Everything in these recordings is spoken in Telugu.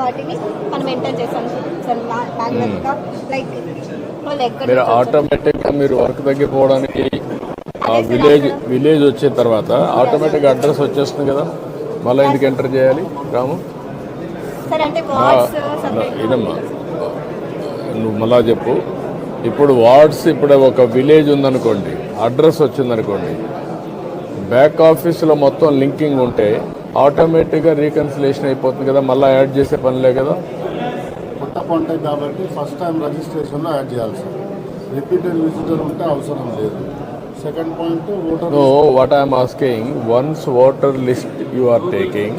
వాటిని మనం ఎంటర్ చేస్తాం సార్ మ్యాగ్నెటిక్గా. లైక్ వాళ్ళు మీరు ఆటోమేటిక్గా మీరు వర్క్ తగ్గిపోవడానికి ఆ విలేజ్ వచ్చిన తర్వాత ఆటోమేటిక్గా అడ్రస్ వచ్చేస్తుంది కదా, మళ్ళీ ఎందుకు ఎంటర్ చేయాలి రాము? సార్ అంటే వార్డ్స్ ఇదమ్మా నువ్వు మళ్ళా చెప్పు. ఇప్పుడు వార్డ్స్, ఇప్పుడు ఒక విలేజ్ ఉందనుకోండి, అడ్రస్ వచ్చిందనుకోండి, బ్యాక్ ఆఫీస్లో మొత్తం లింకింగ్ ఉంటే ఆటోమేటిక్గా రీకన్సిలేషన్ అయిపోతుంది కదా, మళ్ళీ యాడ్ చేసే పనిలే కదా. కొత్త కాంటాక్ట్ కాబట్టి ఫస్ట్ టైం రిజిస్ట్రేషన్లో యాడ్ చేయాలి సార్. రిపీటెడ్ విజిటర్ ఉంటే అవసరం లేదు. Second point voter. No, what I am asking, once voter list you are taking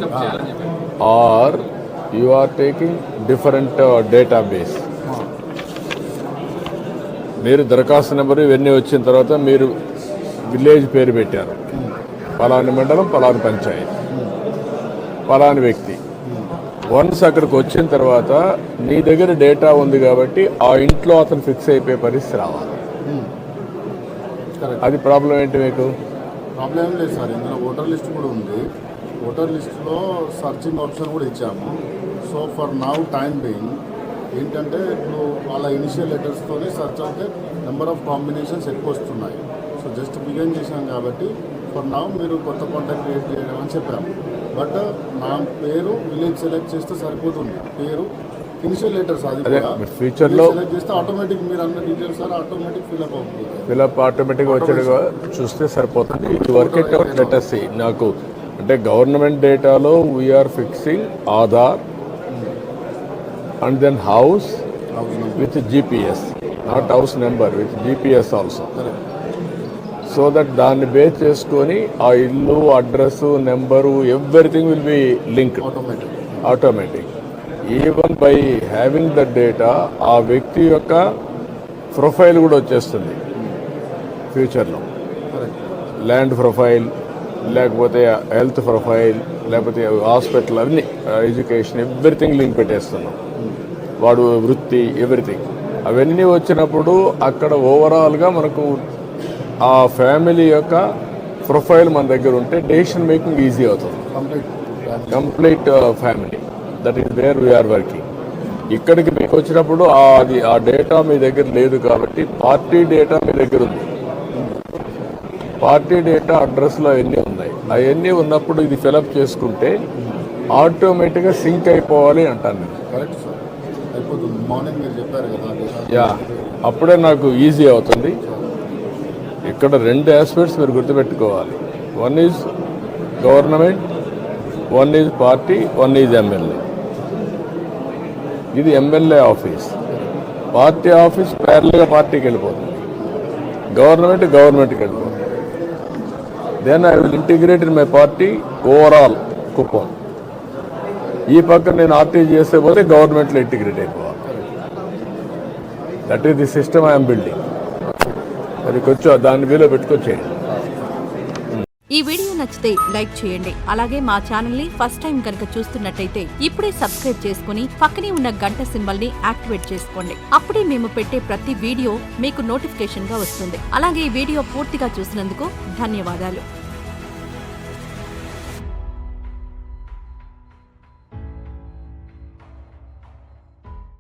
or you are taking different database. మీరు దరఖాస్తు నెంబరు ఇవన్నీ వచ్చిన తర్వాత మీరు విలేజ్ పేరు పెట్టారు, పలాని మండలం, పలాని పంచాయతీ, పలాని వ్యక్తి. వన్స్ అక్కడికి వచ్చిన తర్వాత నీ దగ్గర డేటా ఉంది కాబట్టి ఆ ఇంట్లో అతను ఫిక్స్ అయిపోయే పరిస్థితి రావాలి. అది ప్రాబ్లం ఏంటి మీకు? ప్రాబ్లం ఏం లేదు సార్, ఇందులో ఓటర్ లిస్ట్ కూడా ఉంది. ఓటర్ లిస్ట్లో సర్చింగ్ ఆప్షన్ కూడా ఇచ్చాము. So for now time being ఏంటంటే ఇప్పుడు వాళ్ళ ఇనిషియల్ లెటర్స్తోనే సర్చ్ అయితే నెంబర్ ఆఫ్ కాంబినేషన్స్ ఎక్కువ వస్తున్నాయి. సో జస్ట్ బిగిన్ చేశాం కాబట్టి ఫర్ నౌ మీరు కొత్త కాంటాక్ట్ క్రియేట్ చేయడం అని చెప్పాము. బట్ నా పేరు విలేజ్ సెలెక్ట్ చేస్తే సరిపోతుంది. పేరు ఇనిషియల్ లెటర్స్ అది ఫ్యూచర్లో సెలెక్ట్ చేస్తే ఆటోమేటిక్ మీరు అన్న డీటెయిల్స్ సార్ ఆటోమేటిక్ ఫిల్అప్ అవుతుంది. ఫిల్అప్ ఆటోమేటిక్గా వచ్చేట్టుగా చూస్తే సరిపోతుంది. ఇది వర్క్ ఇట్ అవుట్ లెటర్స్ నాకు అంటే గవర్నమెంట్ డేటాలో we are fixing Aadhaar and then house with GPS, not house number, with GPS also. So that దాన్ని బేస్ చేసుకొని ఆ ఇల్లు, address, number, everything will be linked automatic. Even by having the data ఆ వ్యక్తి యొక్క ప్రొఫైల్ కూడా వచ్చేస్తుంది ఫ్యూచర్లో. ల్యాండ్ ప్రొఫైల్, లేకపోతే హెల్త్ ప్రొఫైల్, లేకపోతే హాస్పిటల్, అన్నీ ఎడ్యుకేషన్, ఎవ్రీథింగ్ లింక్ పెట్టేస్తున్నాం. వాడు వృత్తి, ఎవ్రీథింగ్ అవన్నీ వచ్చినప్పుడు అక్కడ ఓవరాల్గా మనకు ఆ ఫ్యామిలీ యొక్క ప్రొఫైల్ మన దగ్గర ఉంటే డెసిషన్ మేకింగ్ ఈజీ అవుతుంది. Complete family, that is where we are working. ఇక్కడికి మీకు వచ్చినప్పుడు అది ఆ డేటా మీ దగ్గర లేదు కాబట్టి పార్టీ డేటా మీ దగ్గర ఉంది. పార్టీ డేటా అడ్రస్లో అవన్నీ ఉన్నాయి. అవన్నీ ఉన్నప్పుడు ఇది ఫిలప్ చేసుకుంటే ఆటోమేటిక్గా సింక్ అయిపోవాలి అంటాను నేను. కరెక్ట్ సార్, అయిపోతుంది. మార్నింగ్ మీరు చెప్పారు కదా, యా, అప్పుడే నాకు ఈజీ అవుతుంది. ఇక్కడ రెండు ఆస్పెక్ట్స్ మీరు గుర్తుపెట్టుకోవాలి. One is government, one is party, one is MLA. ఇది ఎమ్మెల్యే ఆఫీస్. పార్టీ ఆఫీస్ ప్యారల్గా పార్టీకి వెళ్ళిపోతుంది, గవర్నమెంట్కి వెళ్ళిపోతుంది. Then I will integrate in my party overall Kuppam. ఈ పక్కన నేను ఆర్టీ చేస్తే పోతే గవర్నమెంట్లో ఇంటిగ్రేట్ అయిపోవాలి. That is the system I'm building. అది కొంచెం దాని వీలో పెట్టుకొచ్చేయండి. ఈ వీడియో నచ్చితే లైక్ చేయండి. అలాగే మా ఛానల్ ని ఫస్ట్ టైం కనుక చూస్తున్నట్టయితే ఇప్పుడే సబ్స్క్రైబ్ చేసుకుని పక్కనే ఉన్న గంట సింబల్ ని యాక్టివేట్ చేసుకోండి. అప్పుడే మేము పెట్టే ప్రతి వీడియో మీకు నోటిఫికేషన్ గా వస్తుంది. అలాగే ఈ వీడియో పూర్తిగా చూసినందుకు ధన్యవాదాలు.